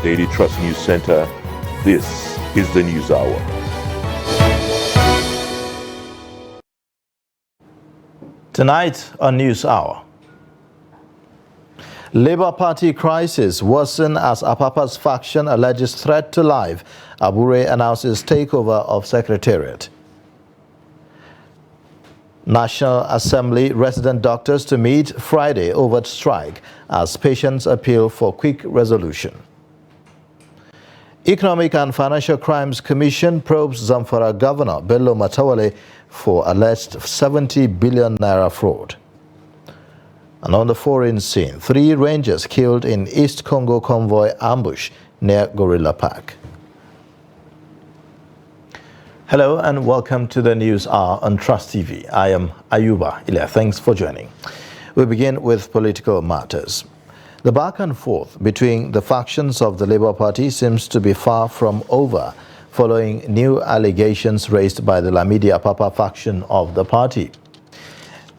Daily Trust News Center. This is the News Hour. Tonight on News Hour. Labour Party crisis worsen as Apapa's faction alleges threat to life. Abure announces takeover of Secretariat. National Assembly resident doctors to meet Friday over strike as patients appeal for quick resolution. Economic and Financial Crimes Commission probes Zamfara Governor Bello Matawale for alleged 70 billion naira fraud. And on the foreign scene, 3 rangers killed in East Congo convoy ambush near Gorilla Park. Hello and welcome to the News Hour on Trust TV. I am Ayuba Ilya. Thanks for joining. We begin with political matters. The back and forth between the factions of the Labour Party seems to be far from over, following new allegations raised by the Lamidi Apapa faction of the party.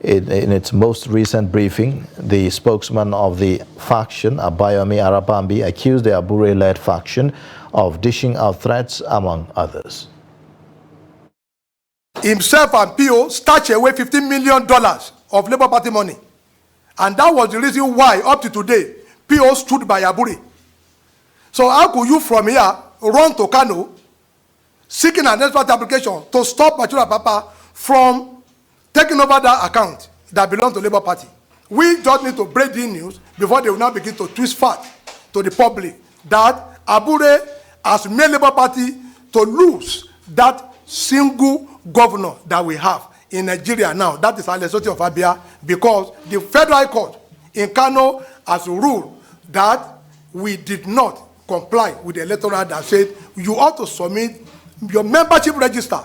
In its most recent briefing, the spokesman of the faction, Abayomi Arabambi, accused the Abure-led faction of dishing out threats, among others. Himself and PO snatched away $15 million of Labour Party money. And that was the reason why, up to today, PO stood by Abure. So how could you from here run to Kano, seeking an expert application to stop Bachura Papa from taking over that account that belongs to Labour Party? We just need to break the news before they will now begin to twist fact to the public that Abure has made Labour Party to lose that single governor that we have in Nigeria now. That is Alessoti of Abia, because the Federal Court in Kano has ruled that we did not comply with the electoral that said you ought to submit your membership register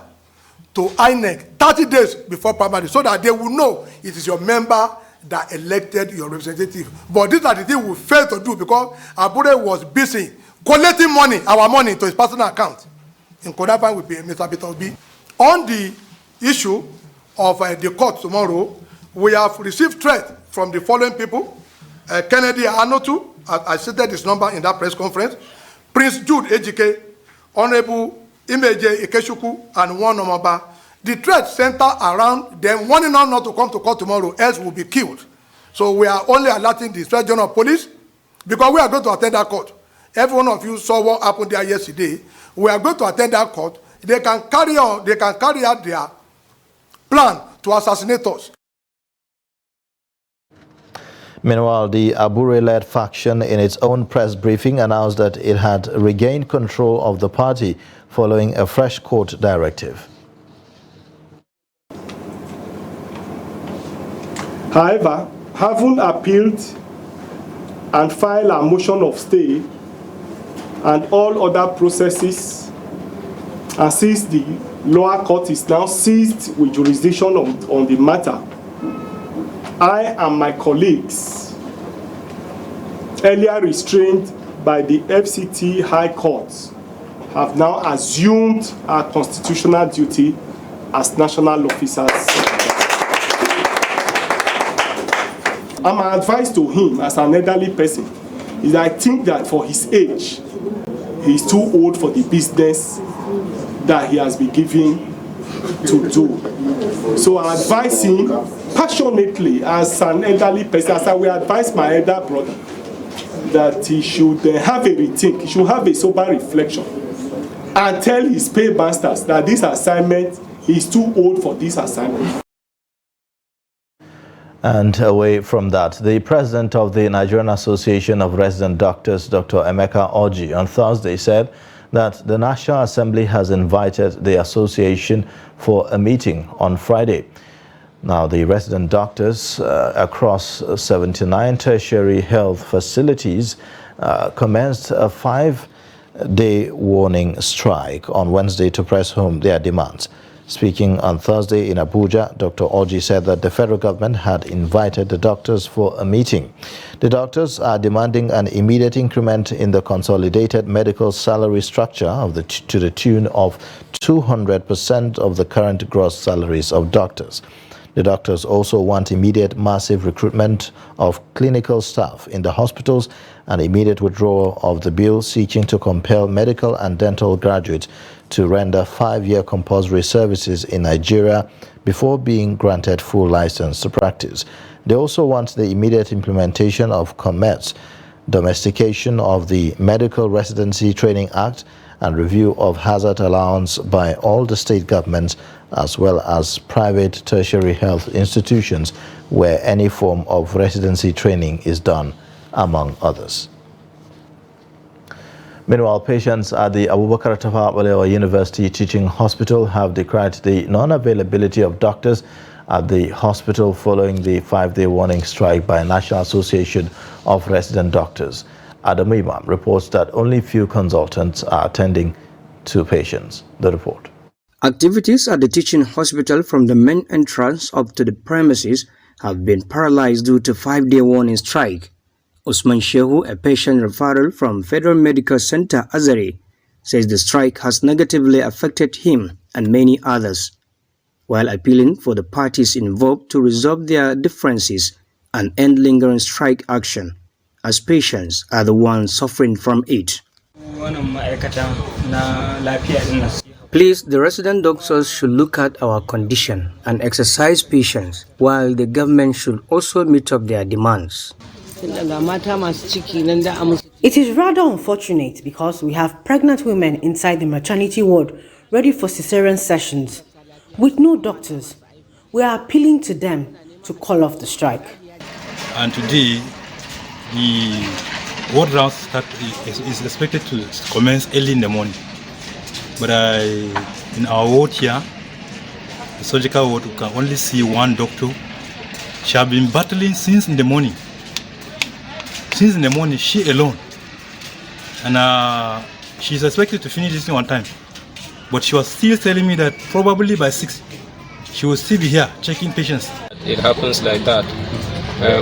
to INEC 30 days before primary, so that they will know it is your member that elected your representative. But these are the things we failed to do because Abure was busy collecting money, our money, to his personal account in Kodafan with Mr. Peter Obi. On the issue of the court tomorrow, we have received threat from the following people: Kennedy Anotu, I stated his number in that press conference; Prince Jude Ejike, Honorable Imeje Ikeshuku, and one Omaba. The threat center around them wanting us not to come to court tomorrow, else will be killed. So we are only alerting the Inspector General of Police, because we are going to attend that court. Every one of you saw what happened there yesterday. We are going to attend that court. They can carry out their plan to assassinate us. Meanwhile, the Abure-led faction in its own press briefing announced that it had regained control of the party following a fresh court directive. However, having appealed and filed a motion of stay and all other processes, and since the lower court is now seized with jurisdiction on the matter, I and my colleagues, earlier restrained by the FCT High Court, have now assumed our constitutional duty as national officers. And my advice to him as an elderly person is that I think that for his age, he is too old for the business that he has been given to do. So I advise him passionately as an elderly person, as I will advise my elder brother, that he should have a rethink, he should have a sober reflection, and tell his paymasters that this assignment, he is too old for this assignment. And away from that, the president of the Nigerian Association of Resident Doctors, Dr. Emeka Orji, on Thursday said that the National Assembly has invited the association for a meeting on Friday. Now, the resident doctors across 79 tertiary health facilities commenced a 5-day warning strike on Wednesday to press home their demands. Speaking on Thursday in Abuja, Dr. Orji said that the federal government had invited the doctors for a meeting. The doctors are demanding an immediate increment in the consolidated medical salary structure to the tune of 200% of the current gross salaries of doctors. The doctors also want immediate massive recruitment of clinical staff in the hospitals and immediate withdrawal of the bill seeking to compel medical and dental graduates to render 5-year compulsory services in Nigeria before being granted full license to practice. They also want the immediate implementation of COMETS, domestication of the Medical Residency Training Act, and review of hazard allowance by all the state governments as well as private tertiary health institutions where any form of residency training is done, among others. Meanwhile, patients at the Abubakar Tafawa Balewa University Teaching Hospital have decried the non-availability of doctors at the hospital following the 5-day warning strike by National Association of Resident Doctors. Adam Imam reports that only few consultants are attending to patients. The report. Activities at the teaching hospital from the main entrance up to the premises have been paralyzed due to 5-day warning strike. Usman Shehu, a patient referral from Federal Medical Center Azare, says the strike has negatively affected him and many others, while appealing for the parties involved to resolve their differences and end lingering strike action, as patients are the ones suffering from it. Please, the resident doctors should look at our condition and exercise patience, while the government should also meet up their demands. It is rather unfortunate because we have pregnant women inside the maternity ward ready for cesarean sessions with no doctors. We are appealing to them to call off the strike. And today, the ward round is expected to commence early in the morning. But in our ward here, the surgical ward, we can only see one doctor. She has been battling since in the morning. Since in the morning, she alone. And she's expected to finish this thing on time. But she was still telling me that probably by 6, she will still be here checking patients. It happens like that.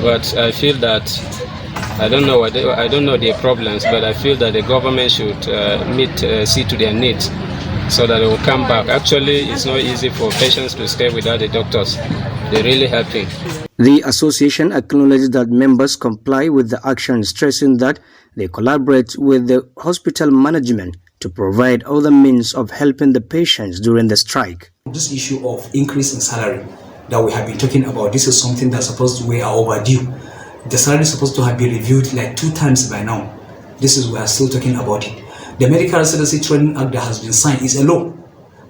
But I feel that I don't know their problems, but I feel that the government should see to their needs so that they will come back. Actually, it's not easy for patients to stay without the doctors. They're really helping. The association acknowledges that members comply with the action, stressing that they collaborate with the hospital management to provide other means of helping the patients during the strike. This issue of increase in salary that we have been talking about, this is something that's supposed to, we are overdue. The salary is supposed to have been reviewed like 2 times by now. We are still talking about it. The Medical Residency Training Act that has been signed is a law.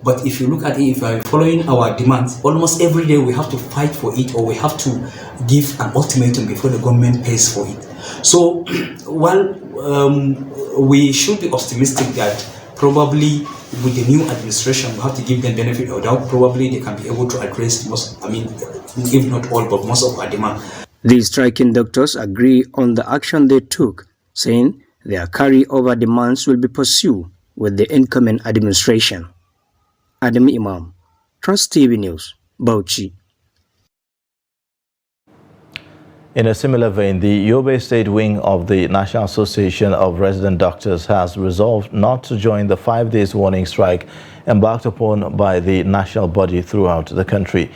But if you look at it, if you are following our demands, almost every day we have to fight for it, or we have to give an ultimatum before the government pays for it. So while we should be optimistic that probably with the new administration we have to give them benefit of doubt, probably they can be able to address most, if not all, but most of our demand. The striking doctors agree on the action they took, saying their carry-over demands will be pursued with the incoming administration. Adam Imam, Trust TV News, Bauchi. In a similar vein, the Yobe State wing of the National Association of Resident Doctors has resolved not to join the 5-day warning strike embarked upon by the national body throughout the country.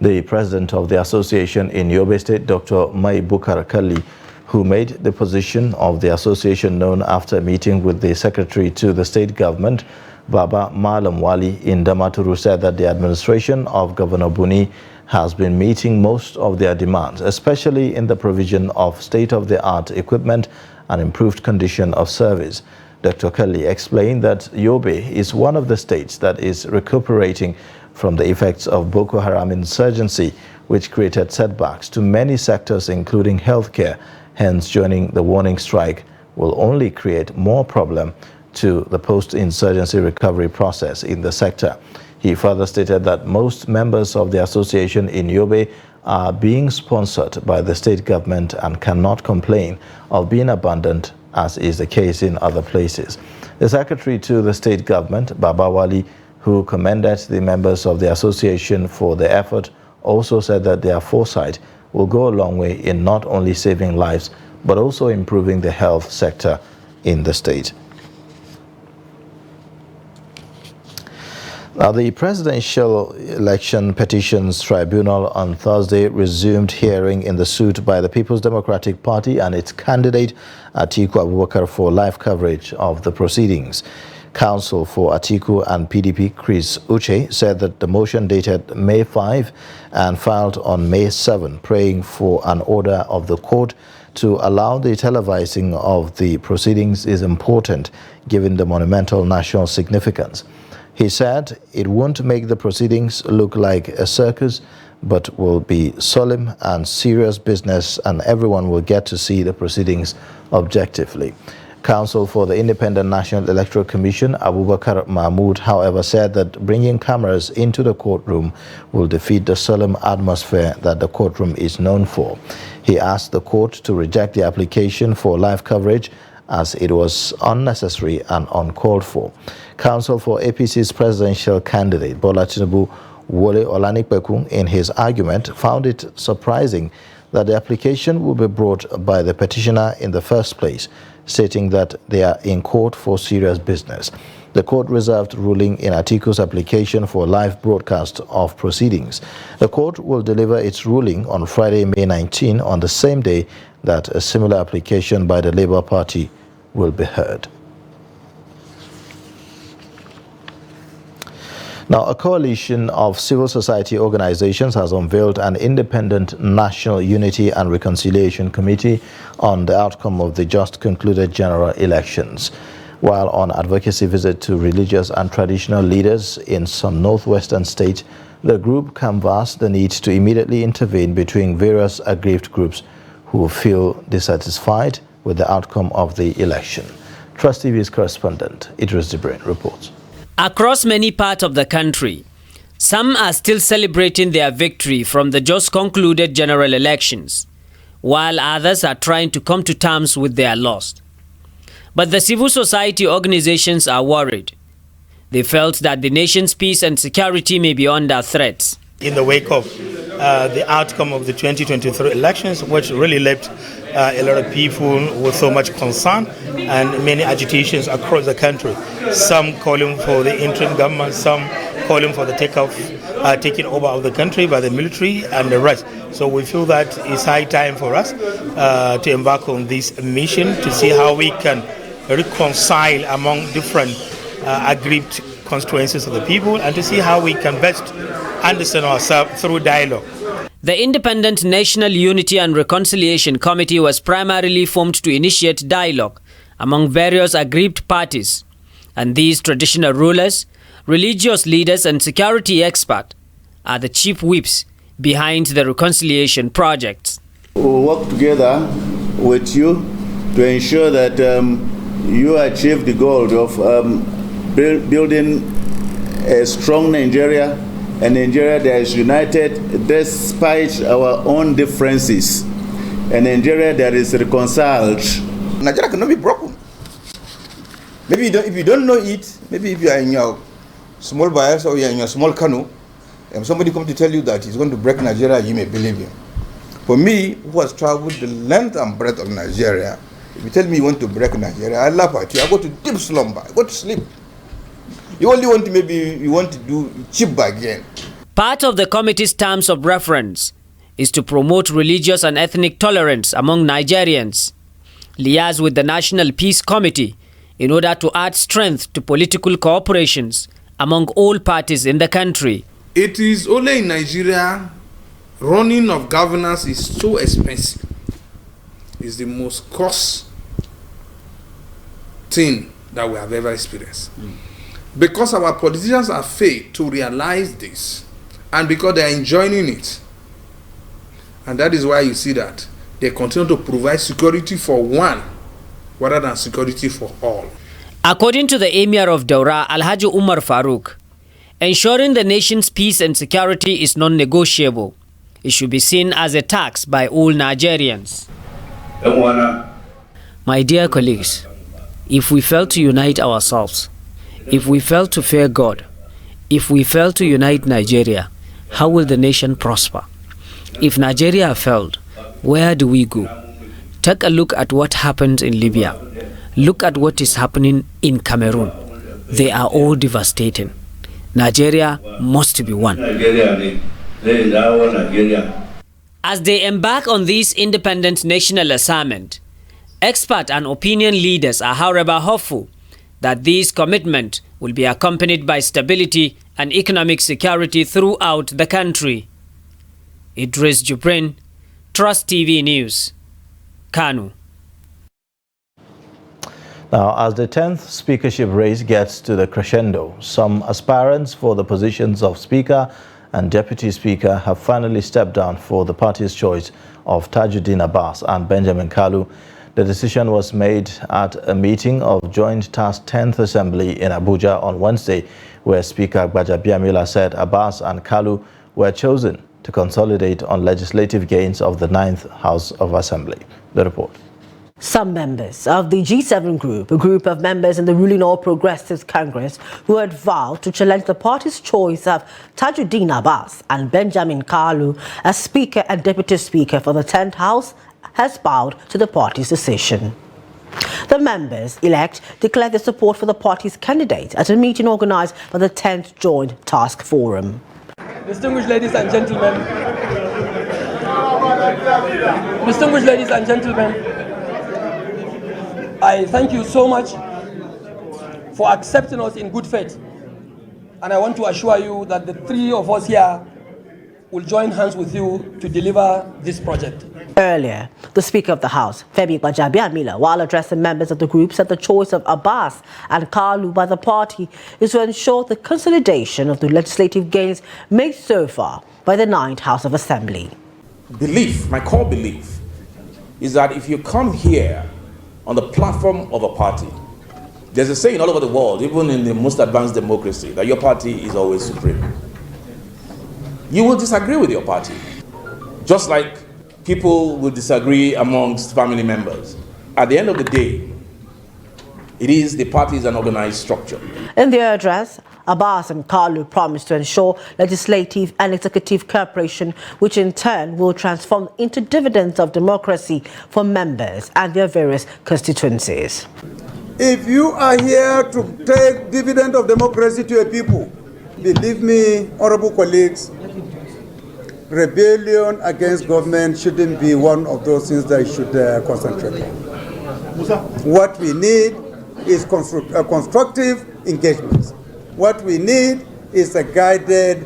The president of the association in Yobe State, Dr. Mai Bukar Kali, who made the position of the association known after a meeting with the secretary to the state government, Baba Malam Wali in Damaturu, said that the administration of Governor Buni has been meeting most of their demands, especially in the provision of state-of-the-art equipment and improved condition of service. Dr. Kelly explained that Yobe is one of the states that is recuperating from the effects of Boko Haram insurgency, which created setbacks to many sectors, including healthcare. Hence, joining the warning strike will only create more problem to the post-insurgency recovery process in the sector. He further stated that most members of the association in Yobe are being sponsored by the state government and cannot complain of being abandoned, as is the case in other places. The secretary to the state government, Baba Wali, who commended the members of the association for their effort, also said that their foresight will go a long way in not only saving lives, but also improving the health sector in the state. Now, the Presidential Election Petitions Tribunal on Thursday resumed hearing in the suit by the People's Democratic Party and its candidate Atiku Abubakar for live coverage of the proceedings. Counsel for Atiku and PDP Chris Uche said that the motion dated May 5 and filed on May 7, praying for an order of the court to allow the televising of the proceedings is important given the monumental national significance. He said it won't make the proceedings look like a circus, but will be solemn and serious business, and everyone will get to see the proceedings objectively. Counsel for the Independent National Electoral Commission, Abubakar Mahmood, however, said that bringing cameras into the courtroom will defeat the solemn atmosphere that the courtroom is known for. He asked the court to reject the application for live coverage as it was unnecessary and uncalled for. Counsel for APC's presidential candidate, Bola Tinubu Wole Olanipekun, in his argument, found it surprising that the application will be brought by the petitioner in the first place, stating that they are in court for serious business. The court reserved ruling in Atiku's application for live broadcast of proceedings. The court will deliver its ruling on Friday, May 19, on the same day that a similar application by the Labour Party will be heard. Now, a coalition of civil society organizations has unveiled an independent National Unity and Reconciliation Committee on the outcome of the just concluded general elections. While on advocacy visit to religious and traditional leaders in some northwestern states, the group canvassed the need to immediately intervene between various aggrieved groups who feel dissatisfied with the outcome of the election. Trust TV's correspondent, Idris Dibrin, reports. Across many parts of the country, some are still celebrating their victory from the just concluded general elections, while others are trying to come to terms with their loss. But the civil society organizations are worried. They felt that the nation's peace and security may be under threat. In the wake of the outcome of the 2023 elections, which really left a lot of people with so much concern and many agitations across the country. Some calling for the interim government, some calling for the taking over of the country by the military and the rest. So we feel that it's high time for us to embark on this mission to see how we can reconcile among different aggrieved constituencies of the people and to see how we can best understand ourselves through dialogue. The Independent National Unity and Reconciliation Committee was primarily formed to initiate dialogue among various aggrieved parties, and these traditional rulers, religious leaders and security experts are the chief whips behind the reconciliation projects. We'll work together with you to ensure that you achieve the goal of building a strong Nigeria, a Nigeria that is united despite our own differences, a Nigeria that is reconciled. Nigeria cannot be broken. Maybe if you don't know it, maybe if you are in your small bias or you are in your small canoe, and somebody comes to tell you that he's going to break Nigeria, you may believe him. For me, who has traveled the length and breadth of Nigeria, if you tell me you want to break Nigeria, I laugh at you. I go to deep slumber. I go to sleep. You only want to do cheap bargain. Part of the committee's terms of reference is to promote religious and ethnic tolerance among Nigerians, liaise with the National Peace Committee in order to add strength to political cooperations among all parties in the country. It is only in Nigeria running of governance is so expensive. It's the most cost thing that we have ever experienced. Because our politicians have failed to realize this, and because they are enjoying it. And that is why you see that they continue to provide security for one rather than security for all. According to the Emir of Daura, Alhaji Umar Farouk, ensuring the nation's peace and security is non-negotiable. It should be seen as a tax by all Nigerians. My dear colleagues, if we fail to unite ourselves, if we fail to fear God, if we fail to unite Nigeria, how will the nation prosper? If Nigeria failed, where do we go? Take a look at what happened in Libya. Look at what is happening in Cameroon. They are all devastating. Nigeria must be one. As they embark on this independent national assignment, expert and opinion leaders are however hopeful that this commitment will be accompanied by stability and economic security throughout the country. Idris Jubrin, Trust TV News, Kanu. Now, as the 10th speakership race gets to the crescendo, some aspirants for the positions of Speaker and Deputy Speaker have finally stepped down for the party's choice of Tajuddin Abbas and Benjamin Kalu. The decision was made at a meeting of Joint Task 10th Assembly in Abuja on Wednesday, where Speaker Gbajabiamila said Abbas and Kalu were chosen to consolidate on legislative gains of the 9th House of Assembly. The report. Some members of the G7 group, a group of members in the ruling All Progressives Congress who had vowed to challenge the party's choice of Tajuddin Abbas and Benjamin Kalu as Speaker and Deputy Speaker for the 10th House, has bowed to the party's decision. The members-elect declared their support for the party's candidate at a meeting organized by the 10th Joint Task Forum. Distinguished ladies and gentlemen, I thank you so much for accepting us in good faith. And I want to assure you that the three of us here will join hands with you to deliver this project. Earlier, the Speaker of the House, Femi Gbajabiamila, while addressing members of the group, said the choice of Abbas and Kalu by the party is to ensure the consolidation of the legislative gains made so far by the 9th House of Assembly. My core belief, is that if you come here on the platform of a party, there's a saying all over the world, even in the most advanced democracy, that your party is always supreme. You will disagree with your party, just like people will disagree amongst family members. At the end of the day, it is the party is an organized structure. In their address, Abbas and Kalu promised to ensure legislative and executive cooperation, which in turn will transform into dividends of democracy for members and their various constituencies. If you are here to take dividend of democracy to a people, believe me, honorable colleagues, rebellion against government shouldn't be one of those things that you should concentrate on. What we need is constructive engagements. What we need is a guided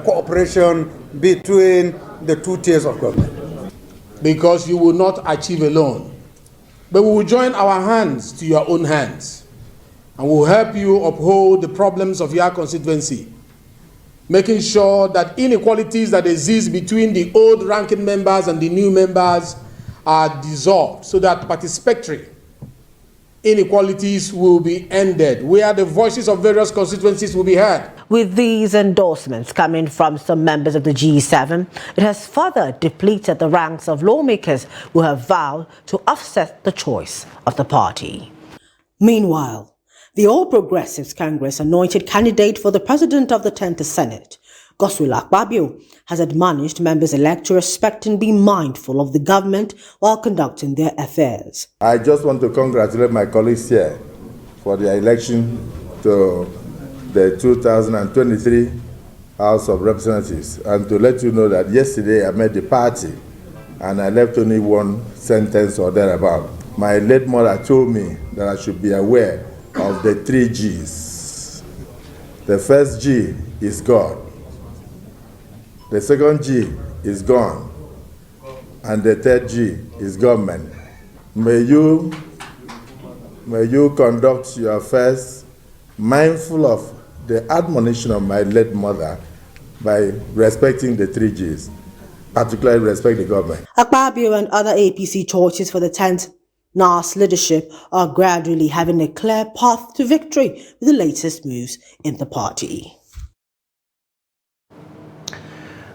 cooperation between the two tiers of government. Because you will not achieve alone, but we will join our hands to your own hands, and will help you uphold the problems of your constituency, making sure that inequalities that exist between the old ranking members and the new members are dissolved, so that participatory inequalities will be ended, where the voices of various constituencies will be heard. With these endorsements coming from some members of the G7, it has further depleted the ranks of lawmakers who have vowed to offset the choice of the party. Meanwhile, the All Progressives Congress anointed candidate for the President of the 10th Senate, Godswill Akpabio, has admonished members-elect to respect and be mindful of the government while conducting their affairs. I just want to congratulate my colleagues here for their election to the 2023 House of Representatives, and to let you know that yesterday I met the party and I left only one sentence or thereabout. My late mother told me that I should be aware of the 3 G's. The first G is God. The second G is gone. And the third G is government. May you conduct your affairs mindful of the admonition of my late mother by respecting the 3 G's, particularly respect the government. Akpabio and other APC choices for the 10th NAS leadership are gradually having a clear path to victory with the latest moves in the party.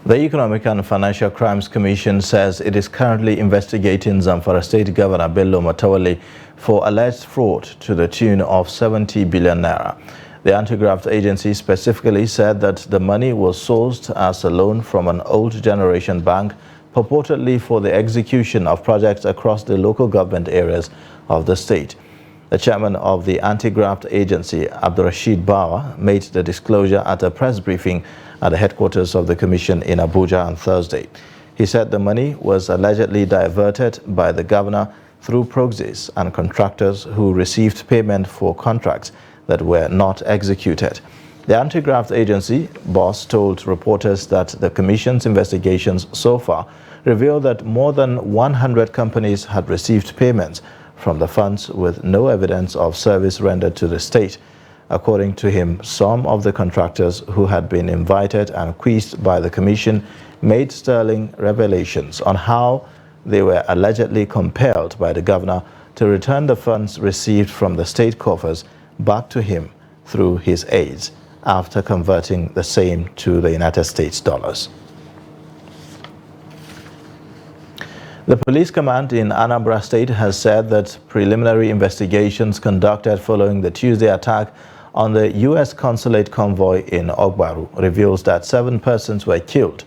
The Economic and Financial Crimes Commission says it is currently investigating Zamfara State Governor Bello Matawalle for alleged fraud to the tune of 70 billion naira. The anti-graft agency specifically said that the money was sourced as a loan from an old generation bank, purportedly for the execution of projects across the local government areas of the state. The chairman of the anti-graft agency, Abdurrashid Bawa, made the disclosure at a press briefing at the headquarters of the commission in Abuja on Thursday. He said the money was allegedly diverted by the governor through proxies and contractors who received payment for contracts that were not executed. The anti-graft agency boss told reporters that the commission's investigations so far revealed that more than 100 companies had received payments from the funds with no evidence of service rendered to the state. According to him, some of the contractors who had been invited and quizzed by the commission made sterling revelations on how they were allegedly compelled by the governor to return the funds received from the state coffers back to him through his aides after converting the same to the United States dollars. The police command in Anambra State has said that preliminary investigations conducted following the Tuesday attack on the U.S. consulate convoy in Ogbaru reveals that 7 persons were killed.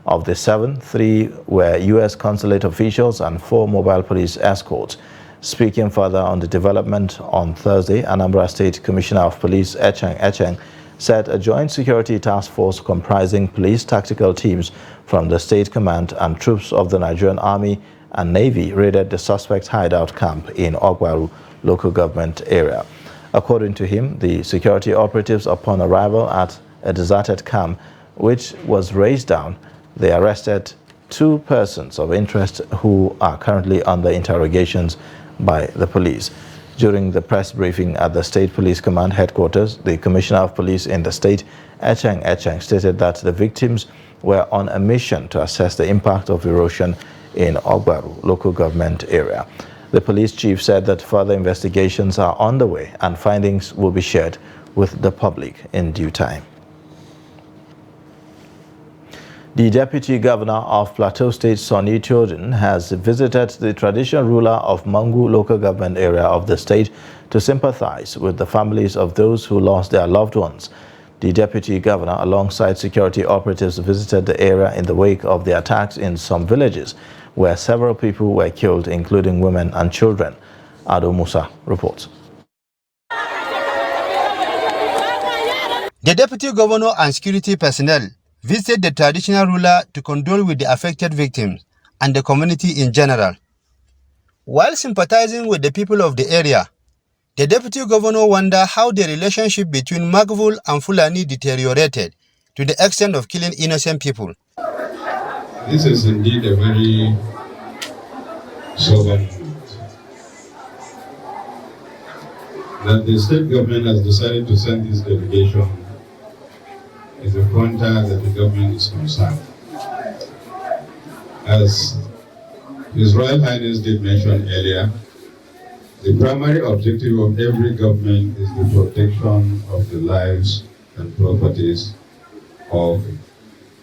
Of the 7, 3 were U.S. consulate officials and 4 mobile police escorts. Speaking further on the development on Thursday, Anambra State Commissioner of Police Echeng said a joint security task force comprising police tactical teams from the state command and troops of the Nigerian Army and Navy raided the suspect's hideout camp in Ogbaru local government area. According to him, the security operatives, upon arrival at a deserted camp, which was razed down, they arrested 2 persons of interest who are currently under interrogations by the police. During the press briefing at the State Police Command headquarters, the Commissioner of Police in the state, Echeng, stated that the victims were on a mission to assess the impact of erosion in Ogbaru local government area. The police chief said that further investigations are underway and findings will be shared with the public in due time. The Deputy Governor of Plateau State, Sonny Chodin, has visited the traditional ruler of Mangu local government area of the state to sympathize with the families of those who lost their loved ones. The Deputy Governor, alongside security operatives, visited the area in the wake of the attacks in some villages where several people were killed, including women and children. Ado Musa reports. The Deputy Governor and security personnel visited the traditional ruler to condole with the affected victims and the community in general. While sympathizing with the people of the area, the Deputy Governor wondered how the relationship between Magvul and Fulani deteriorated to the extent of killing innocent people. This is indeed a very sober moment. That the state government has decided to send this delegation is a pointer that the government is concerned. As His Royal Highness did mention earlier, the primary objective of every government is the protection of the lives and properties of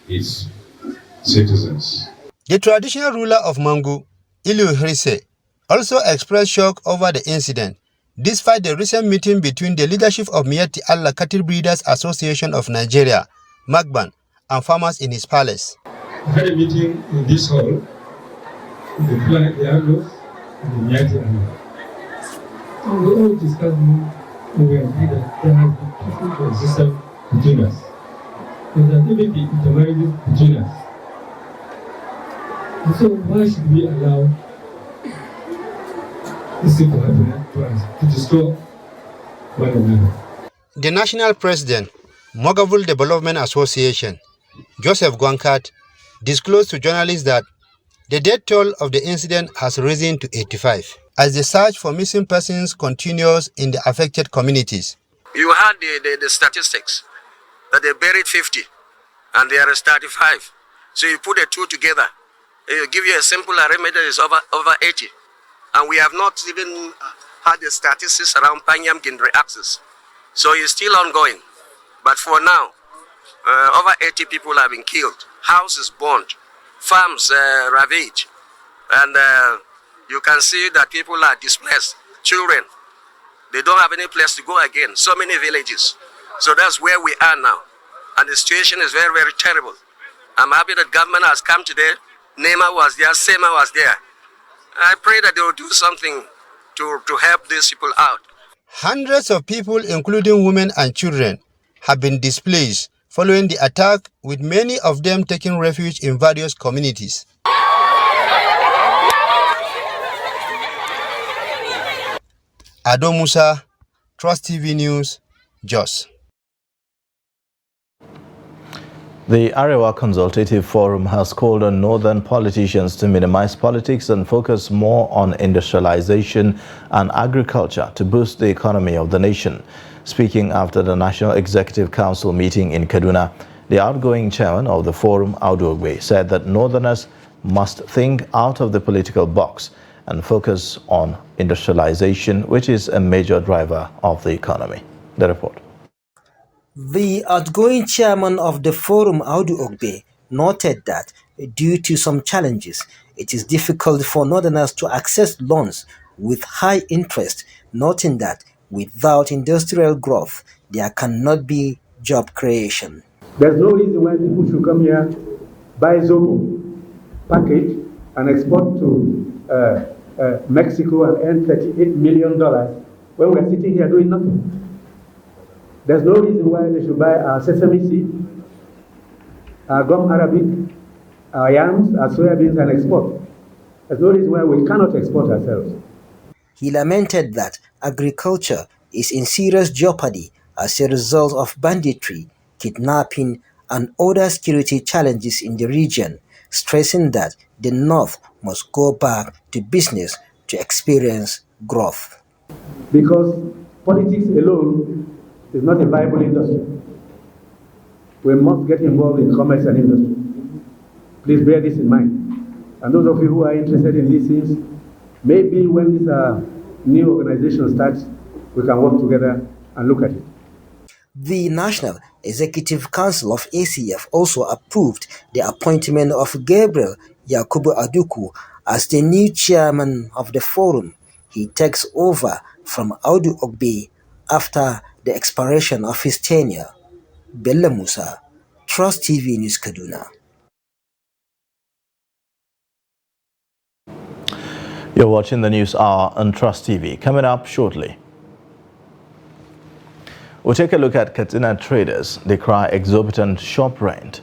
its citizens. The traditional ruler of Mangu, Ilu Hrise, also expressed shock over the incident, despite the recent meeting between the leadership of Miyetti Allah Cattle Breeders Association of Nigeria, Magban, and farmers in his palace. I had a meeting in this hall with the Aglos and the Miyetti Allah. And we all discussed and we agreed that there has been peaceful coexistence between us. There has even been intermarriages between us. And so why should we allow this thing to happen to us, to destroy one another? The national president, Mogavul Development Association, Joseph Gwankat, disclosed to journalists that the death toll of the incident has risen to 85, as the search for missing persons continues in the affected communities. You had the statistics that they buried 50 and there is 35. So you put the two together, it give you a simple arithmetic is over 80. And we have not even had the statistics around Panyam Gindri axis. So it's still ongoing. But for now, over 80 people have been killed, houses burned, farms ravaged, and you can see that people are displaced. Children, they don't have any place to go again. So many villages. So that's where we are now. And the situation is very, very terrible. I'm happy that government has come today. Nema was there, Sema was there. I pray that they will do something to help these people out. Hundreds of people, including women and children, have been displaced following the attack, with many of them taking refuge in various communities. Ado Musa, Trust TV News, Jos. The Arewa Consultative Forum has called on northern politicians to minimize politics and focus more on industrialization and agriculture to boost the economy of the nation. Speaking after the National Executive Council meeting in Kaduna, the outgoing chairman of the forum, Audu Ogbe, said that northerners must think out of the political box and focus on industrialization, which is a major driver of the economy. The report. The outgoing chairman of the forum, Audu Ogbe, noted that due to some challenges, it is difficult for northerners to access loans with high interest, noting that without industrial growth, there cannot be job creation. There's no reason why people should come here, buy Zobo, package, and export to Mexico and earn $38 million when we're sitting here doing nothing. There's no reason why they should buy our sesame seed, our gum arabic, our yams, our soybeans, and export. There's no reason why we cannot export ourselves. He lamented that agriculture is in serious jeopardy as a result of banditry, kidnapping, and other security challenges in the region, stressing that the North must go back to business to experience growth. Because politics alone is not a viable industry. We must get involved in commerce and industry. Please bear this in mind. And those of you who are interested in these things, maybe when this new organization starts, we can work together and look at it. The National Executive Council of ACF also approved the appointment of Gabriel Yakubu Aduku as the new chairman of the forum. He takes over from Audu Ogbe after the expiration of his tenure. Bello Musa, Trust TV News, Kaduna. You're watching the News Hour on Trust TV. Coming up shortly, we'll take a look at Katsina traders. They cry exorbitant shop rent.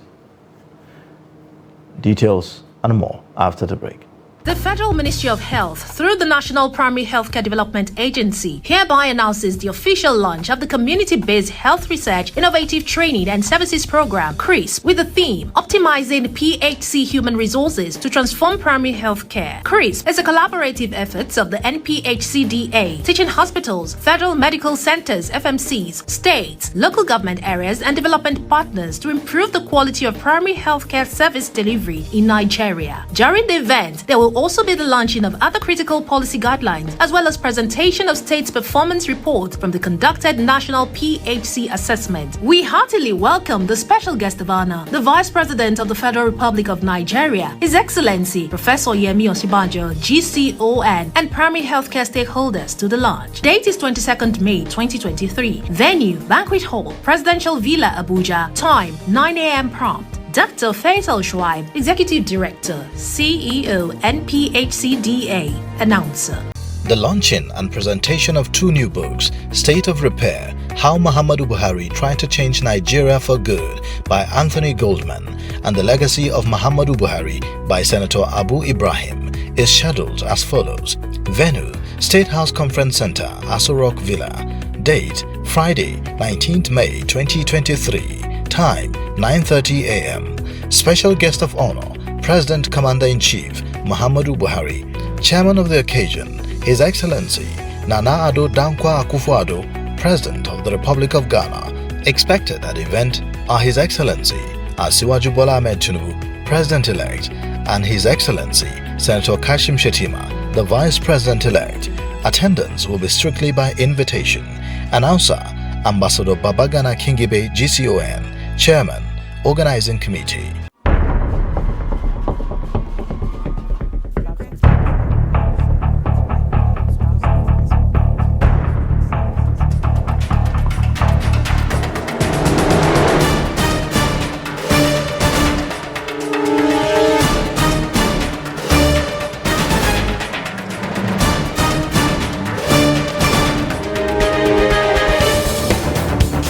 Details and more after the break. The Federal Ministry of Health, through the National Primary Healthcare Development Agency, hereby announces the official launch of the Community-Based Health Research Innovative Training and Services Program, CRIS, with the theme, Optimizing PHC Human Resources to Transform Primary Health Care. CRIS is a collaborative effort of the NPHCDA, teaching hospitals, federal medical centers, FMCs, states, local government areas, and development partners to improve the quality of primary healthcare service delivery in Nigeria. During the event, there will also be the launching of other critical policy guidelines, as well as presentation of state's performance report from the conducted national PHC assessment. We heartily welcome the special guest of honor, the Vice President of the Federal Republic of Nigeria, His Excellency Professor Yemi Osinbajo, GCON, and primary healthcare stakeholders to the launch. Date is 22nd May 2023. Venue, Banquet Hall, Presidential Villa, Abuja. Time, 9 a.m. prompt. Dr. Faisal Shuaib, Executive Director, CEO, NPHCDA, Announcer. The launching and presentation of two new books, State of Repair, How Muhammadu Buhari Tried to Change Nigeria for Good by Anthony Goldman, and The Legacy of Muhammadu Buhari by Senator Abu Ibrahim, is scheduled as follows. Venue, State House Conference Center, Aso Rock Villa. Date, Friday, 19th May 2023. Time, 9:30 a.m. Special guest of honor, President Commander-in-Chief Muhammadu Buhari. Chairman of the occasion, His Excellency Nana Ado Dankwa Akufo-Addo, President of the Republic of Ghana. Expected at the event are His Excellency Asiwaju Bola Ahmed Tinubu, President-elect, and His Excellency Senator Kashim Shettima, the Vice President-elect. Attendance will be strictly by invitation. Announcer, Ambassador Babagana Kingibe, GCON, Chairman, Organizing Committee.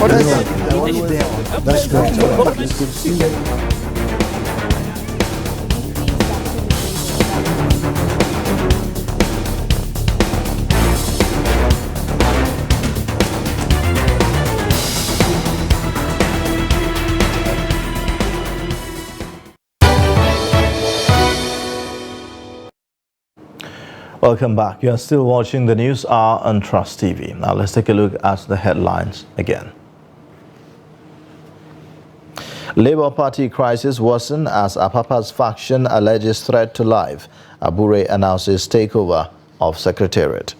That's great. Welcome back. You are still watching the News Hour on Trust TV. Now let's take a look at the headlines again. Labour Party crisis worsen as Apapa's faction alleges threat to life. Abure announces takeover of Secretariat.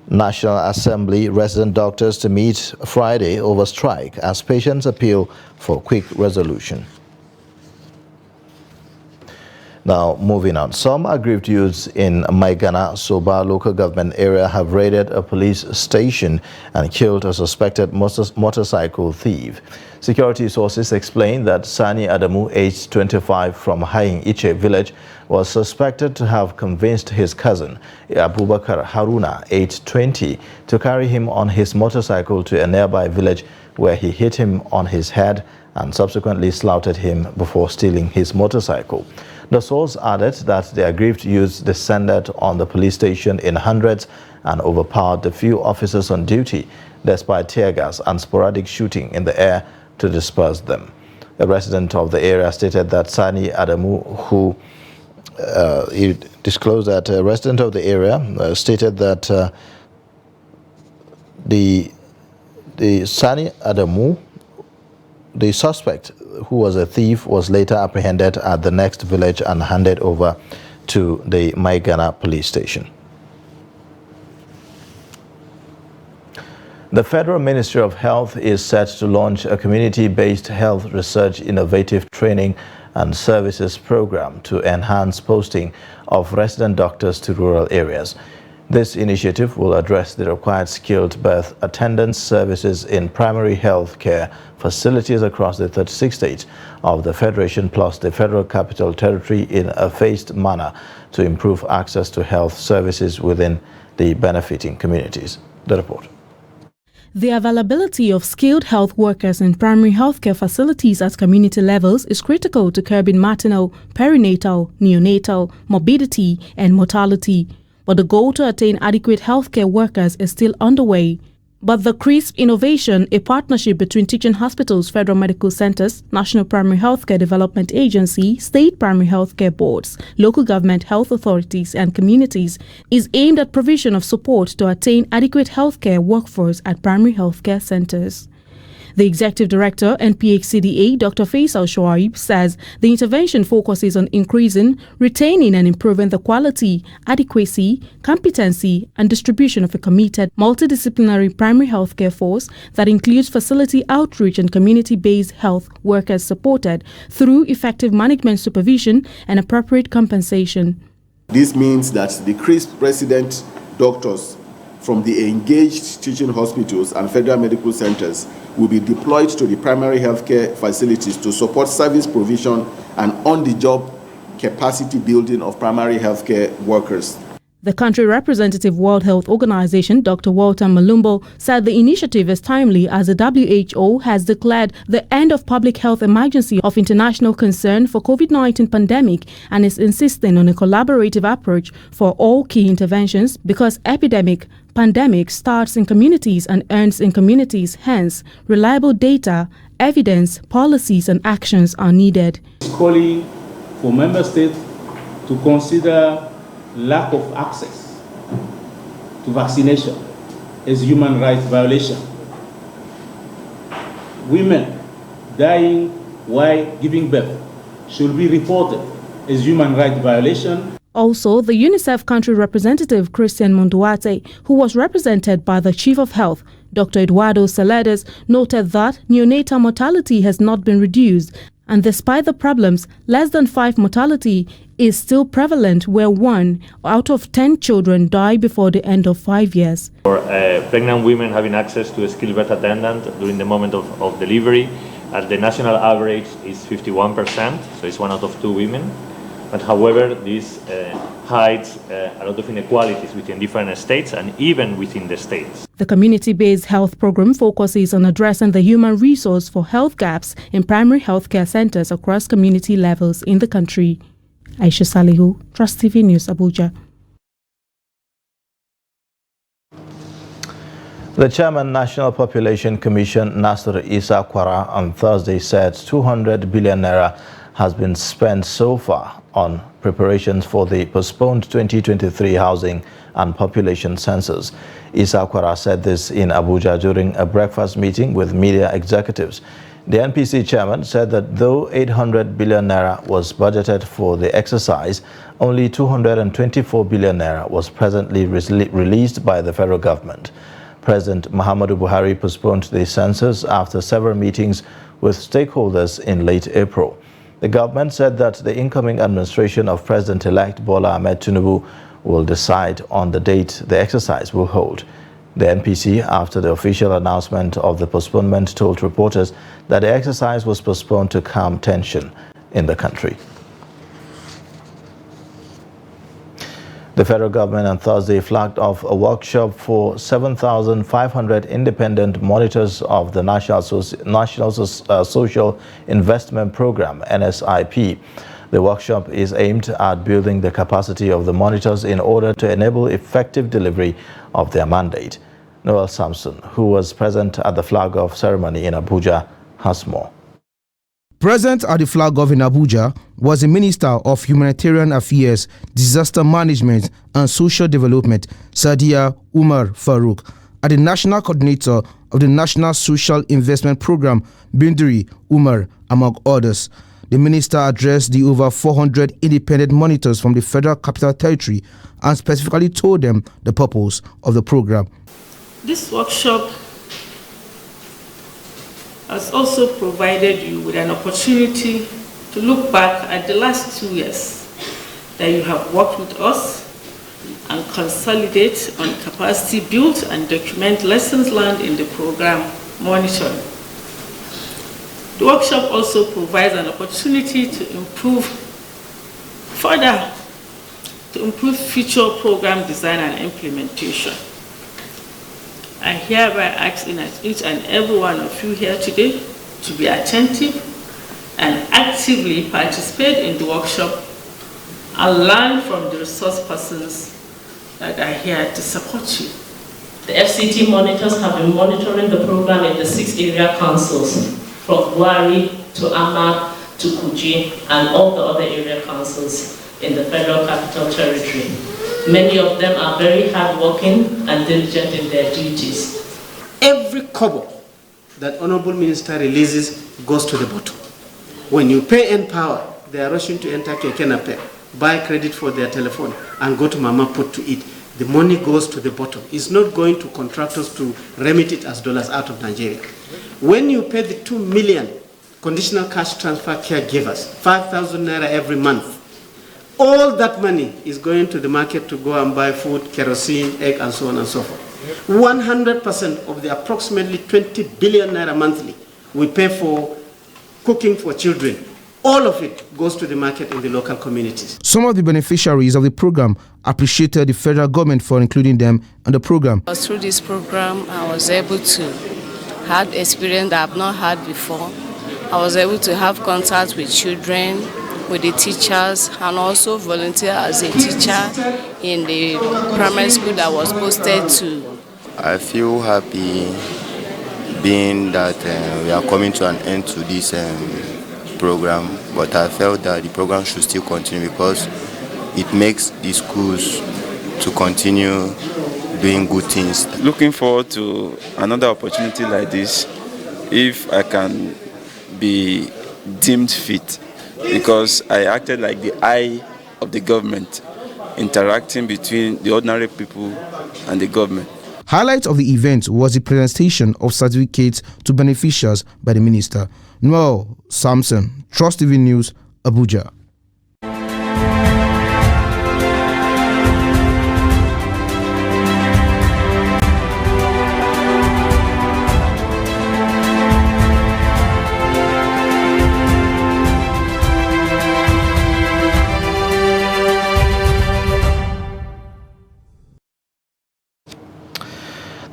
National Assembly resident doctors to meet Friday over strike as patients appeal for quick resolution. Now, moving on. Some aggrieved youths in Maigana, Soba local government area have raided a police station and killed a suspected motorcycle thief. Security sources explain that Sani Adamu, aged 25, from Haing Iche village, was suspected to have convinced his cousin, Abubakar Haruna, aged 20, to carry him on his motorcycle to a nearby village where he hit him on his head and subsequently slaughtered him before stealing his motorcycle. The source added that the aggrieved youths descended on the police station in hundreds and overpowered the few officers on duty, despite tear gas and sporadic shooting in the air to disperse them. A resident of the area stated that Sani Adamu, who he disclosed that a resident of the area stated that the Sani Adamu, the suspect, who was a thief, was later apprehended at the next village and handed over to the Maigana police station. The Federal Ministry of Health is set to launch a community-based health research innovative training and services program to enhance posting of resident doctors to rural areas. This initiative will address the required skilled birth attendance services in primary health care facilities across the 36 states of the Federation plus the Federal Capital Territory in a phased manner to improve access to health services within the benefiting communities. The report. The availability of skilled health workers in primary healthcare facilities at community levels is critical to curbing maternal, perinatal, neonatal, morbidity and mortality. But the goal to attain adequate healthcare workers is still underway. But the CRISP innovation, a partnership between teaching hospitals, federal medical centers, National Primary Healthcare Development Agency, state primary healthcare boards, local government health authorities and communities, is aimed at provision of support to attain adequate healthcare workforce at primary healthcare centers. The Executive Director, NPHCDA, Dr. Faisal Shoaib, says the intervention focuses on increasing, retaining and improving the quality, adequacy, competency and distribution of a committed multidisciplinary primary healthcare force that includes facility outreach and community-based health workers supported through effective management supervision and appropriate compensation. This means that the CRISP resident doctors from the engaged teaching hospitals and federal medical centers will be deployed to the primary healthcare facilities to support service provision and on-the-job capacity building of primary healthcare workers. The country representative World Health Organization, Dr. Walter Malumbo, said the initiative is timely as the WHO has declared the end of public health emergency of international concern for COVID-19 pandemic and is insisting on a collaborative approach for all key interventions because pandemic starts in communities and ends in communities. Hence, reliable data, evidence, policies and actions are needed. Calling for member states to consider lack of access to vaccination as human rights violation. Women dying while giving birth should be reported as human rights violation. Also, the UNICEF country representative Christian Monduate, who was represented by the Chief of Health, Dr. Eduardo Celedes, noted that neonatal mortality has not been reduced, and despite the problems, less than 5 mortality is still prevalent where 1 out of 10 children die before the end of 5 years. For pregnant women having access to a skilled birth attendant during the moment of delivery, the national average is 51%, so it's 1 out of 2 women. But however, this hides a lot of inequalities within different states and even within the states. The community-based health program focuses on addressing the human resource for health gaps in primary healthcare centers across community levels in the country. Aisha Salihu, Trust TV News, Abuja. The chairman, National Population Commission, Nasir Isa Kwara, on Thursday said 200 billion naira has been spent so far on preparations for the postponed 2023 housing and population census. Isa Kwara said this in Abuja during a breakfast meeting with media executives. The NPC chairman said that though 800 billion naira was budgeted for the exercise, only 224 billion naira was presently released by the federal government. President Muhammadu Buhari postponed the census after several meetings with stakeholders in late April. The government said that the incoming administration of President-elect Bola Ahmed Tinubu will decide on the date the exercise will hold. The NPC, after the official announcement of the postponement, told reporters that the exercise was postponed to calm tension in the country. The federal government on Thursday flagged off a workshop for 7,500 independent monitors of the National Social Investment Program, NSIP. The workshop is aimed at building the capacity of the monitors in order to enable effective delivery of their mandate. Noel Samson, who was present at the flag-off ceremony in Abuja, has more. Present at the flag-off in Abuja was the Minister of Humanitarian Affairs, Disaster Management and Social Development, Sadia Umar Farouk, and the National Coordinator of the National Social Investment Program, Bindiri Umar, among others. The minister addressed the over 400 independent monitors from the Federal Capital Territory and specifically told them the purpose of the program. This workshop has also provided you with an opportunity to look back at the last 2 years that you have worked with us and consolidate on capacity built and document lessons learned in the program monitoring. The workshop also provides an opportunity to improve future program design and implementation. I hereby ask each and every one of you here today to be attentive and actively participate in the workshop and learn from the resource persons that are here to support you. The FCT monitors have been monitoring the program in the 6 area councils, from Gwari to Amak to Kuji and all the other area councils in the Federal Capital Territory. Many of them are very hardworking and diligent in their duties. Every kobo that Honorable Minister releases goes to the bottom. When you pay N-Power, they are rushing to enter Kekenape, buy credit for their telephone, and go to Mama Put to eat. The money goes to the bottom. It's not going to contractors to remit it as dollars out of Nigeria. When you pay the 2 million conditional cash transfer caregivers, 5,000 naira every month, all that money is going to the market to go and buy food, kerosene, egg, and so on and so forth. 100% of the approximately 20 billion naira monthly we pay for cooking for children, all of it goes to the market in the local communities. Some of the beneficiaries of the program appreciated the federal government for including them in the program. Through this program, I was able to have experience that I've not had before. I was able to have contact with children, with the teachers, and also volunteer as a teacher in the primary school that was posted to. I feel happy being that we are coming to an end to this program, but I felt that the program should still continue because it makes the schools to continue doing good things. Looking forward to another opportunity like this if I can be deemed fit, because I acted like the eye of the government, interacting between the ordinary people and the government. Highlight of the event was the presentation of certificates to beneficiaries by the minister. Noel Samson, Trust TV News, Abuja.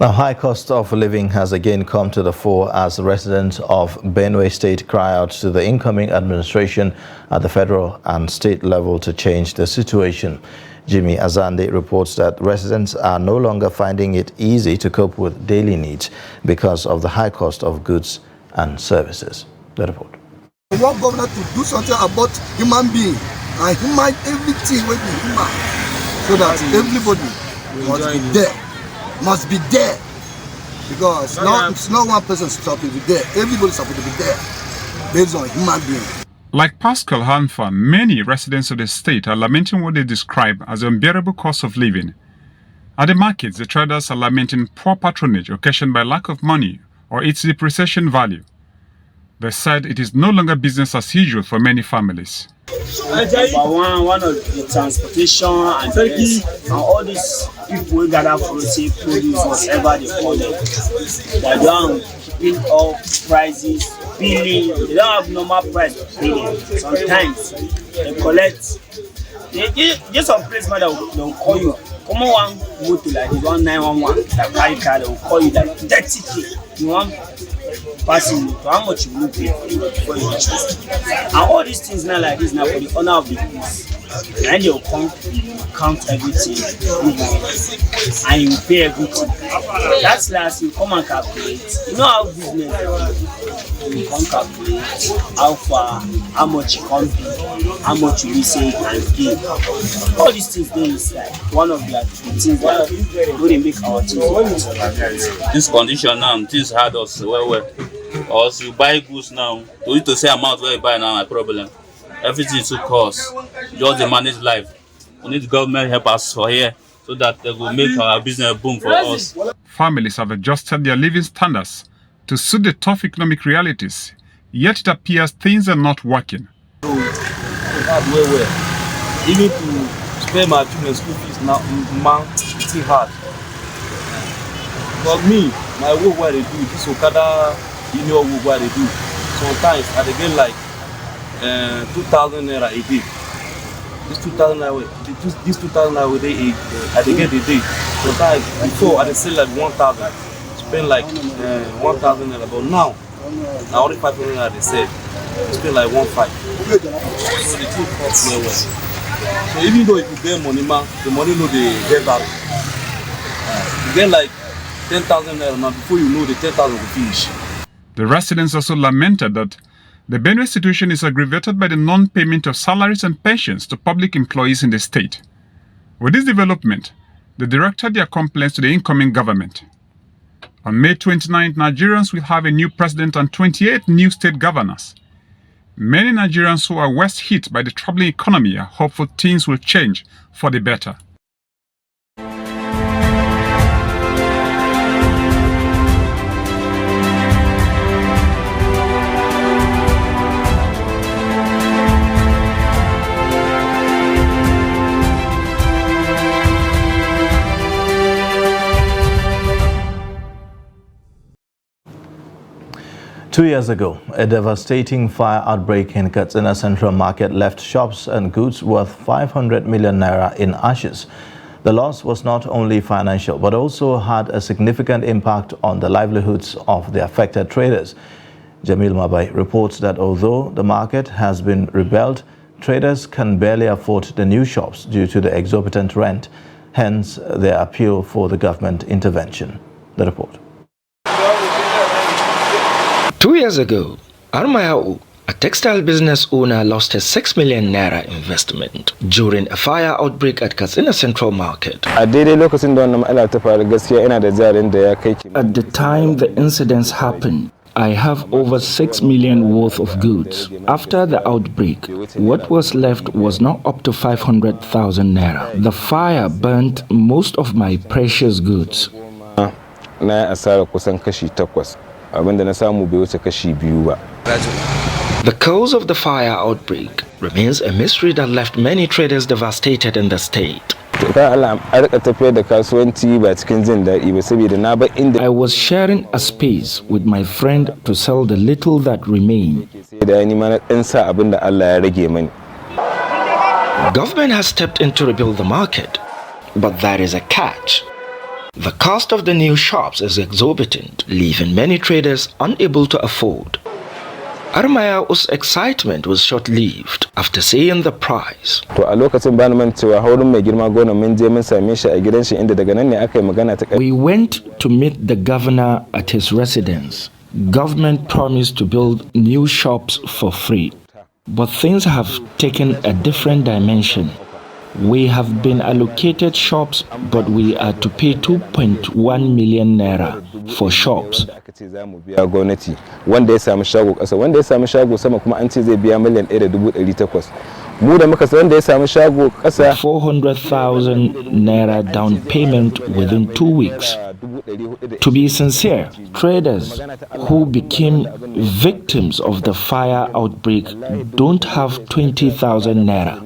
The high cost of living has again come to the fore as residents of Benue State cry out to the incoming administration at the federal and state level to change the situation. Jimmy Azande reports that residents are no longer finding it easy to cope with daily needs because of the high cost of goods and services. The report. We want government to do something about human being and human everything will be human, so that everybody must be there. Because it's not one person supposed to be there. Everybody's supposed to be there based on human being. Like Pascal Hanfa, many residents of the state are lamenting what they describe as the unbearable cost of living. At the markets, the traders are lamenting poor patronage occasioned by lack of money or its depreciation value. They said it is no longer business as usual for many families. One of the transportation and all these people who gather for say produce whatever they call it. They don't keep up prices, billing. They don't have normal price to pay them. Sometimes they collect. Just some place man they'll call you. Come on, go to like 1911. That carry card, they'll call you like 30K. You want passing how much you will pay for your choice. And all these things now like this now for the honor of the place. And they'll count everything and you pay everything. That's last you come and calculate. You know how business you come calculate how far, how much you can pay, how much you will save and give. All these things there is like one of the things that really make our things. This condition now, things hard us well. Or you buy goods now, to you to say amount where you buy now, my problem. Everything to cost. Just to manage life. We need the government help us for here so that they will make our business boom for us. Families have adjusted their living standards to suit the tough economic realities, yet it appears things are not working. Even to spend my children's school fees now, man, it's hard. But me, my work where they do, this Okada, you know what they do. Sometimes I get like 2,000 naira a day. This 2,000 naira a day, I get a day. Sometimes before I sell like 1,000, spend like 1,000 naira. But now only 500 naira they sell. Spend like 1,500. So the two costs well. So even though if you get money, man, the money no they get value. You get like 10,000 naira now before you know the 10,000 will finish. The residents also lamented that the Benue situation is aggravated by the non-payment of salaries and pensions to public employees in the state. With this development, they directed their complaints to the incoming government. On May 29th, Nigerians will have a new president and 28 new state governors. Many Nigerians who are worst hit by the troubling economy are hopeful things will change for the better. Two years ago, a devastating fire outbreak in Katsina Central Market left shops and goods worth 500 million naira in ashes. The loss was not only financial, but also had a significant impact on the livelihoods of the affected traders. Jamil Mabai reports that although the market has been rebuilt, traders can barely afford the new shops due to the exorbitant rent, hence their appeal for the government intervention. The report. 2 years ago, Armayau, a textile business owner, lost his 6 million naira investment during a fire outbreak at Katsina Central Market. At the time the incidents happened, I have over 6 million worth of goods. After the outbreak, what was left was not up to 500,000 naira. The fire burnt most of my precious goods. The cause of the fire outbreak remains a mystery that left many traders devastated in the state. I was sharing a space with my friend to sell the little that remained. Government has stepped in to rebuild the market, but there is a catch. The cost of the new shops is exorbitant, leaving many traders unable to afford. Armaya's excitement was short-lived after seeing the price. We went to meet the governor at his residence. Government promised to build new shops for free, but things have taken a different dimension. We have been allocated shops, but we are to pay 2.1 million naira for shops. 400,000 naira down payment within 2 weeks. To be sincere, traders who became victims of the fire outbreak don't have 20,000 naira.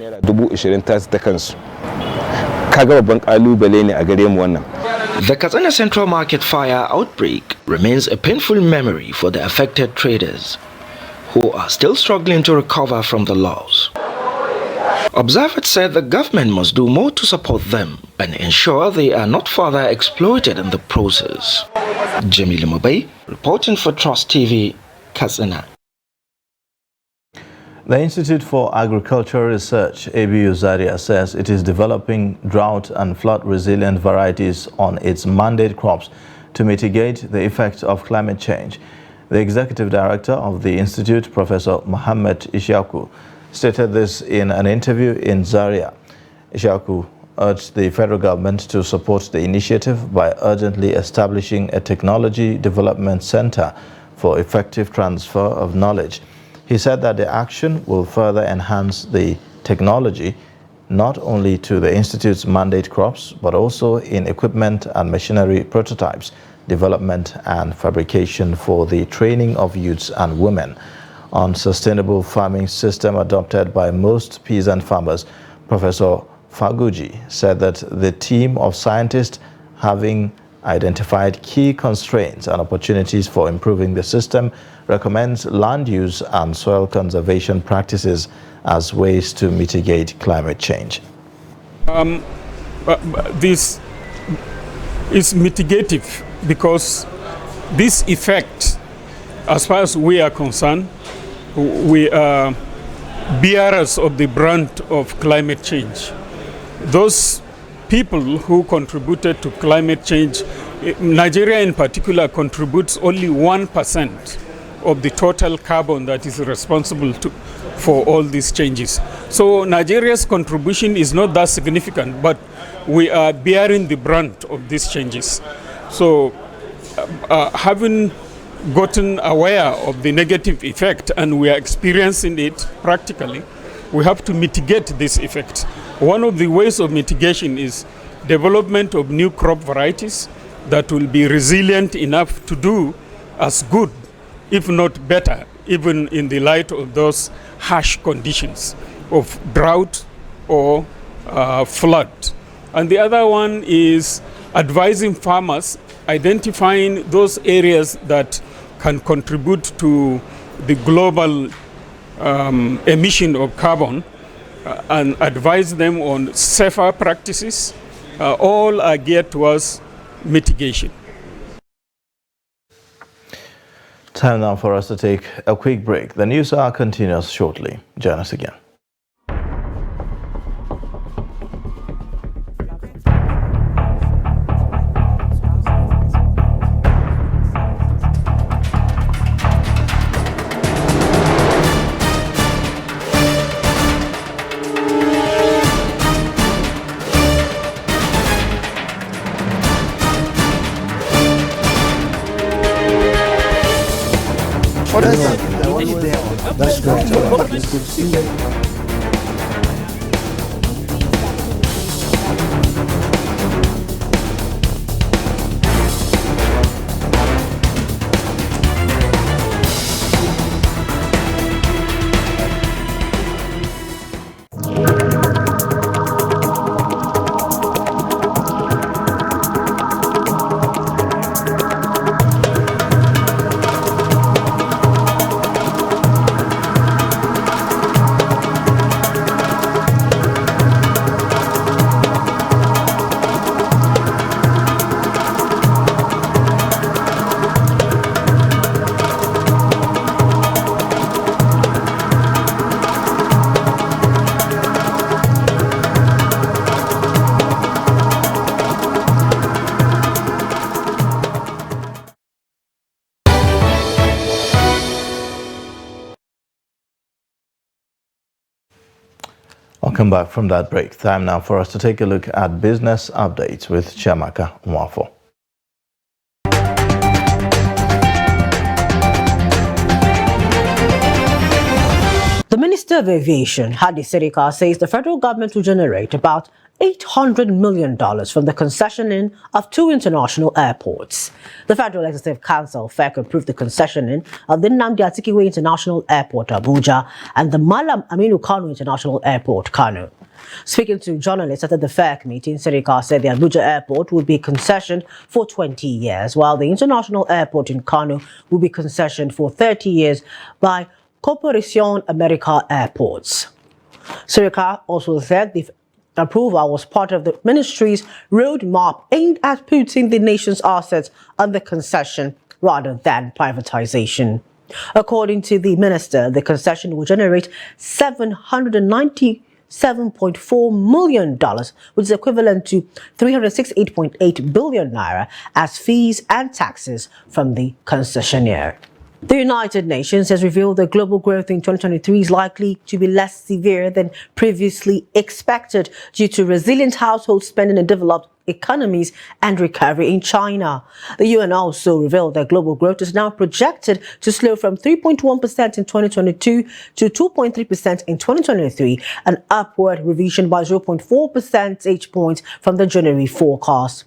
The Katsina Central Market fire outbreak remains a painful memory for the affected traders, who are still struggling to recover from the loss. Observers said the government must do more to support them and ensure they are not further exploited in the process. Jamil Mobay, reporting for Trust TV, Katsina. The Institute for Agricultural Research, ABU Zaria, says it is developing drought and flood-resilient varieties on its mandate crops to mitigate the effect of climate change. The executive director of the institute, Professor Mohammed Ishaku, stated this in an interview in Zaria. Ishaku urged the federal government to support the initiative by urgently establishing a technology development center for effective transfer of knowledge. He said that the action will further enhance the technology not only to the Institute's mandate crops, but also in equipment and machinery prototypes, development and fabrication for the training of youths and women. On sustainable farming system adopted by most peasant farmers, Professor Faguji said that the team of scientists, having identified key constraints and opportunities for improving the system, recommends land use and soil conservation practices as ways to mitigate climate change. This is mitigative because this effect, as far as we are concerned, we are bearers of the brunt of climate change. Those people who contributed to climate change, Nigeria in particular, contributes only 1% of the total carbon that is responsible for all these changes. So Nigeria's contribution is not that significant, but we are bearing the brunt of these changes. So having gotten aware of the negative effect and we are experiencing it practically, we have to mitigate this effect. One of the ways of mitigation is development of new crop varieties that will be resilient enough to do as good, if not better, even in the light of those harsh conditions of drought or flood. And the other one is advising farmers, identifying those areas that can contribute to the global emission of carbon and advise them on safer practices. All are geared towards mitigation. Time now for us to take a quick break. The news hour continues shortly. Join us again. That's great. It's good to see you. Welcome back from that break. Time now for us to take a look at business updates with Chiamaka Nwafo. The Minister of Aviation, Hadi Sirika, says the federal government will generate about $800 million from the concessioning of 2 international airports. The Federal Executive Council, FEC, approved the concessioning of the Nnamdi Azikiwe International Airport, Abuja, and the Malam Aminu Kano International Airport, Kano. Speaking to journalists at the FEC meeting, Sirika said the Abuja airport would be concessioned for 20 years, while the international airport in Kano will be concessioned for 30 years by Corporación America Airports. Sirika also said the approval was part of the ministry's roadmap aimed at putting the nation's assets under concession rather than privatization. According to the minister, the concession will generate $797.4 million, which is equivalent to 368.8 billion naira as fees and taxes from the concessionaire. The United Nations has revealed that global growth in 2023 is likely to be less severe than previously expected due to resilient household spending in developed economies and recovery in China. The UN also revealed that global growth is now projected to slow from 3.1% in 2022 to 2.3% in 2023, an upward revision by 0.4 percentage points from the January forecast.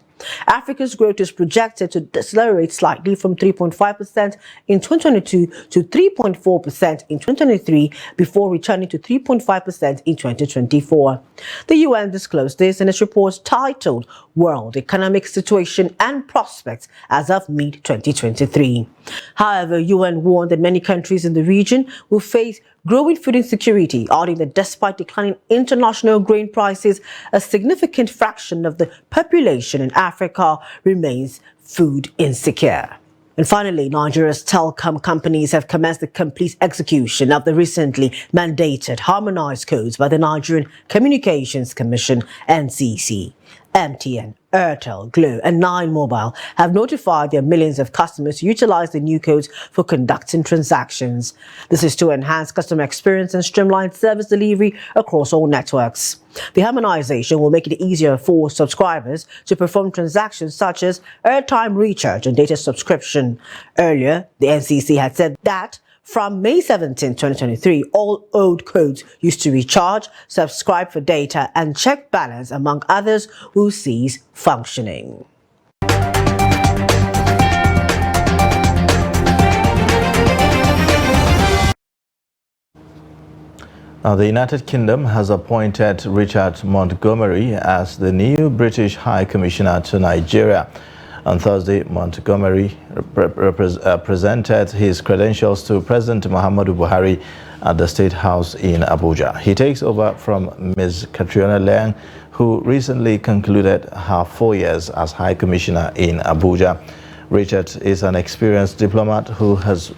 Africa's growth is projected to decelerate slightly from 3.5% in 2022 to 3.4% in 2023 before returning to 3.5% in 2024. The UN disclosed this in its report titled World Economic Situation and Prospects as of mid-2023. However, UN warned that many countries in the region will face growing food insecurity, adding that despite declining international grain prices, a significant fraction of the population in Africa remains food insecure. And finally, Nigeria's telecom companies have commenced the complete execution of the recently mandated harmonized codes by the Nigerian Communications Commission, NCC. MTN, Airtel, Glo, and Nine Mobile have notified their millions of customers to utilize the new codes for conducting transactions. This is to enhance customer experience and streamline service delivery across all networks. The harmonization will make it easier for subscribers to perform transactions such as airtime recharge and data subscription. Earlier, the NCC had said that from May 17, 2023, all old codes used to recharge, subscribe for data, and check balance, among others, will cease functioning. Now, the United Kingdom has appointed Richard Montgomery as the new British High Commissioner to Nigeria. On Thursday, Montgomery presented his credentials to President Muhammadu Buhari at the State House in Abuja. He takes over from Ms. Catriona Laing, who recently concluded her 4 years as High Commissioner in Abuja. Richard is an experienced diplomat who has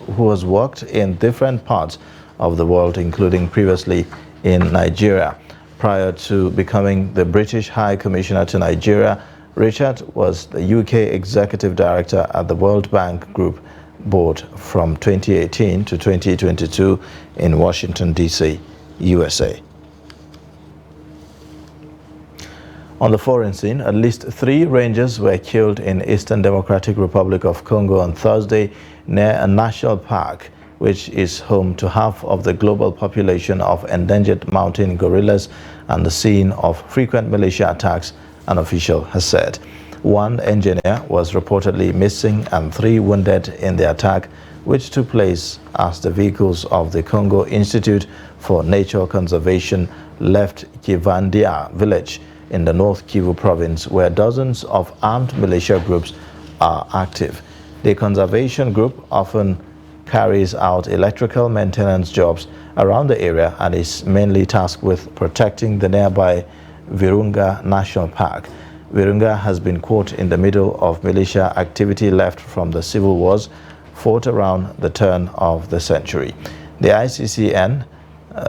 worked in different parts of the world, including previously in Nigeria. Prior to becoming the British High Commissioner to Nigeria, Richard was the UK Executive Director at the World Bank Group Board from 2018 to 2022 in Washington, D.C., USA. On the foreign scene, at least 3 rangers were killed in Eastern Democratic Republic of Congo on Thursday near a national park, which is home to half of the global population of endangered mountain gorillas and the scene of frequent militia attacks, an official has said. 1 engineer was reportedly missing and 3 wounded in the attack, which took place as the vehicles of the Congo Institute for Nature Conservation left Kivandia village in the North Kivu province, where dozens of armed militia groups are active. The conservation group often carries out electrical maintenance jobs around the area and is mainly tasked with protecting the nearby Virunga National Park. Virunga has been caught in the middle of militia activity left from the civil wars fought around the turn of the century. The ICCN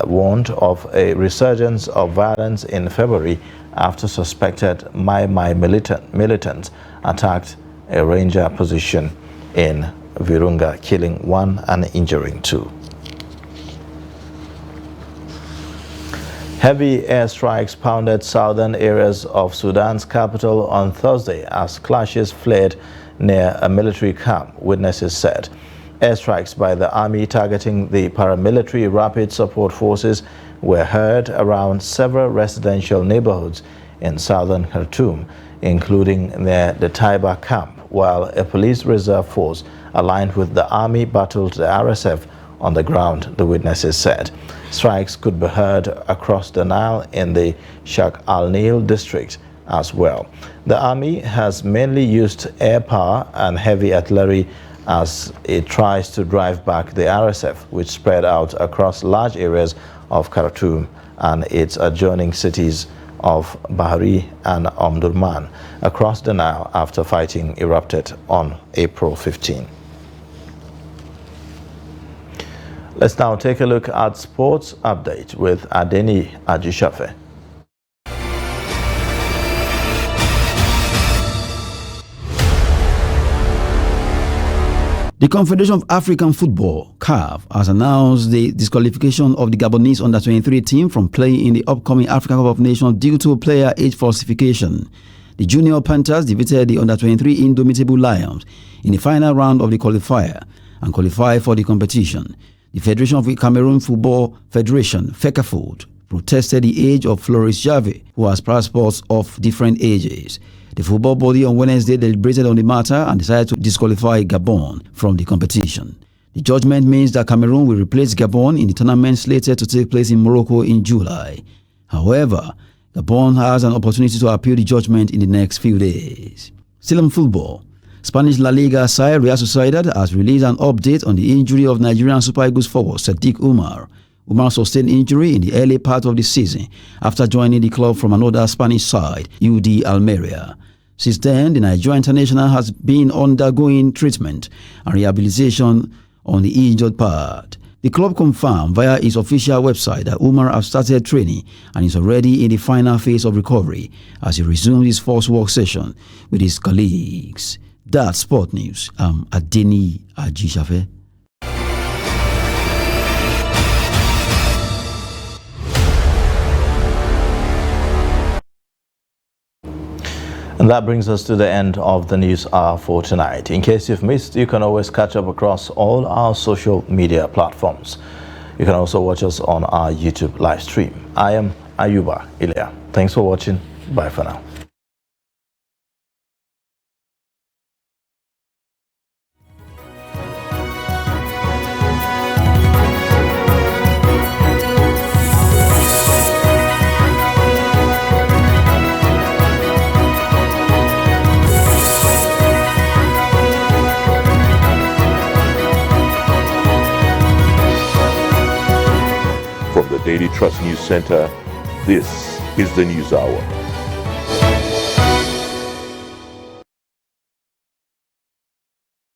warned of a resurgence of violence in February after suspected Mai Mai militants attacked a ranger position in Virunga, killing 1 and injuring 2. Heavy airstrikes pounded southern areas of Sudan's capital on Thursday as clashes flared near a military camp, witnesses said. Airstrikes by the army targeting the paramilitary rapid support forces were heard around several residential neighborhoods in southern Khartoum, including near the Taiba camp, while a police reserve force aligned with the army battled the RSF on the ground, the witnesses said. Strikes could be heard across the Nile in the Sheikh Al-Nil district as well. The army has mainly used air power and heavy artillery as it tries to drive back the RSF, which spread out across large areas of Khartoum and its adjoining cities of Bahri and Omdurman across the Nile after fighting erupted on April 15. Let's now take a look at sports update with Adeni Ajishafe. The Confederation of African Football, CAF, has announced the disqualification of the Gabonese under-23 team from playing in the upcoming African Cup of Nations due to player age falsification. The Junior Panthers defeated the under-23 Indomitable Lions in the final round of the qualifier and qualified for the competition. The Federation of the Cameroon Football Federation, FECAFOOT, protested the age of Floris Javé, who has passports of different ages. The football body on Wednesday deliberated on the matter and decided to disqualify Gabon from the competition. The judgment means that Cameroon will replace Gabon in the tournament slated to take place in Morocco in July. However, Gabon has an opportunity to appeal the judgment in the next few days. Still in football, Spanish La Liga side Real Sociedad has released an update on the injury of Nigerian Super Eagles forward Sadiq Umar. Umar sustained injury in the early part of the season after joining the club from another Spanish side, UD Almeria. Since then, the Nigerian international has been undergoing treatment and rehabilitation on the injured part. The club confirmed via its official website that Umar has started training and is already in the final phase of recovery as he resumes his first work session with his colleagues. That's Sport News. I'm Adeni Ajishafe. And that brings us to the end of the news hour for tonight. In case you've missed, you can always catch up across all our social media platforms. You can also watch us on our YouTube live stream. I am Ayuba Ilya. Thanks for watching. Bye for now. From the Daily Trust News Center, this is the News Hour.